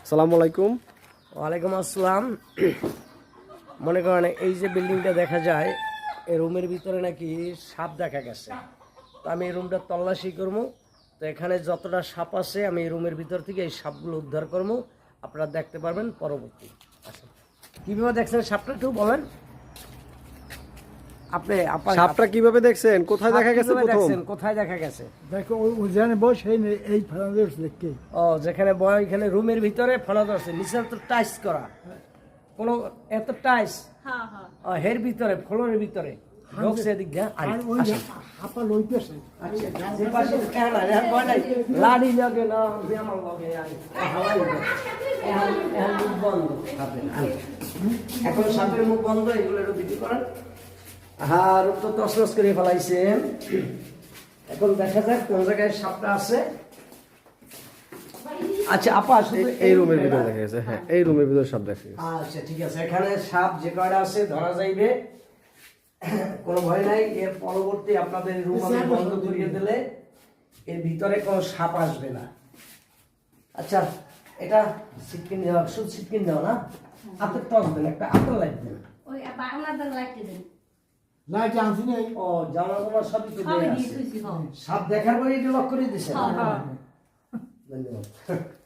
আসসালামু আলাইকুম। ওয়ালাইকুম আসসালাম। মনে করেন এই যে বিল্ডিংটা দেখা যায়, এই রুমের ভিতরে নাকি সাপ দেখা গেছে। তো আমি এই রুমটা তল্লাশি করবো। তো এখানে যতটা সাপ আছে আমি এই রুমের ভিতর থেকে এই সাপগুলো উদ্ধার করবো। আপনারা দেখতে পারবেন পরবর্তী। আচ্ছা, কীভাবে দেখছেন সাপটা একটু বলেন আপনি। সাপটা কিভাবে দেখছেন? কোথায় দেখা গেছে? কোথায় দেখা গেছে? দেখো ওই যেখানে বস এই ফার্নান্দেজ দেখকে ও যেখানে বয় ওইখানে রুমের ভিতরে ফলা ধরছে, নিচে তো টাইস করা, কোনো এত টাইস হের ভিতরে ফ্লোরের ভিতরে ঢুকছে এদিক দিয়ে। আর ওই হাপা লইতেছে যে পাশে কেনা আর বয় নাই লাড়ি লাগে না যে আমার লগে আই হাওয়াই এখন মুখ বন্ধ সাপের। এখন সাপের মুখ বন্ধ, এগুলো একটু বিক্রি করেন। আর তো তসনস করে ফেলাইছে। এখন দেখা যাক কোন জায়গায় সাপটা আছে। আচ্ছা আপা, এই রুমের ভিতরে দেখা গেছে। হ্যাঁ, এই রুমের ভিতরে সাপ দেখা গেছে। আচ্ছা ঠিক আছে, এখানে সাপ যে কয়টা আছে ধরা যাইবে, কোনো ভয় নাই। এর পরবর্তী আপনাদের রুম আমি বন্ধ করিয়ে দিলে এর ভিতরে কোনো সাপ আসবে না। আচ্ছা, এটা সিটকিন দেওয়া, শুধু সিটকিন দেওয়া না, হাতের টস দেন, একটা আতর লাইট দেন। ওই আপনাদের লাইটে দেন। লাইট আনছি নাই। ও জানালা সবই তো সবই দেয়া দিয়ে আছে। দিয়েছি, হ্যাঁ। সাপ দেখার পরে এটা লক করে দিয়েছেন। হ্যাঁ। ধন্যবাদ।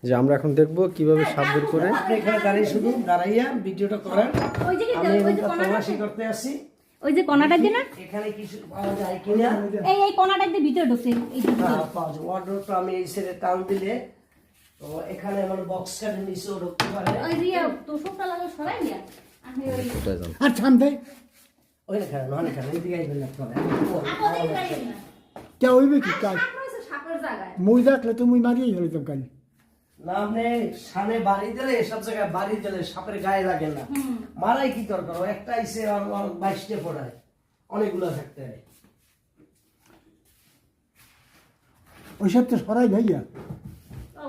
যে আমরা এখন দেখবো কিভাবে সাপ বের করে। আপনি এখানে দাঁড়িয়ে শুধু দাঁড়াইয়া ভিডিওটা করেন। ওই যে আমি ওই যে এটা কোনাটা তল্লাশি করতে আসি। ওই যে কোনাটা দিয়ে না, এখানে কিছু পাওয়া যায় কিনা। এই কোনাটা দিয়ে ভিতরে ঢুকছে, এই যে ভিতরে। হ্যাঁ, পাওয়া যায়। ওয়ার্ডরোবটা আমি এই সাইডে টান দিলে তো এখানে মানে বক্স কাটে নিচেও ঢুকতে পারে। ওই যে তো সবটা লাগা সরাই দিয়া আমি ওই কোথায় যান? আর থামতে ওইখানে নয়, এখানে এদিকে আইবেন না পরে। আপনি গাড়ি না কে হইবে কি কাজ সাপ রয়েছে সাপের জায়গায়। মুই দেখলে তুমি মারিয়ে হইতাম কাল না, আপনি সামনে বাড়ি দিলে এসব জায়গায় বাড়ি দিলে সাপের গায়ে লাগে না। মারাই কি দরকার? ও একটা আইসে 22টা পড়ায়, অনেকগুলো থাকতে হয়। ওইসব তো সরাই ভাইয়া।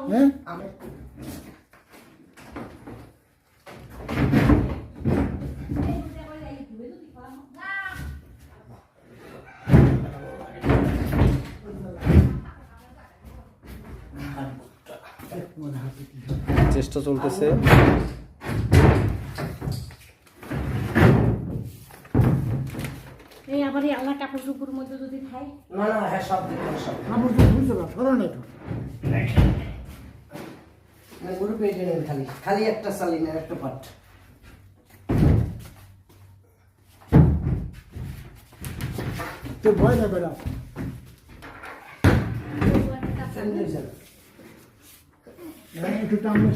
হ্যাঁ আমি চেষ্টা চলতেছে। এই আবার এই আল্লাহ কাপড় চোপড়ের মধ্যে যদি খাই। না না, হ্যাঁ সব দেখুন, সব আমার তো বুঝতে পার সরা নাই তো মানে গরু পেটে নেন, খালি খালি একটা সালিনের একটা পাট। তো ভয় না বেড়া সেন্ড দিয়েছেন। একটু টামলে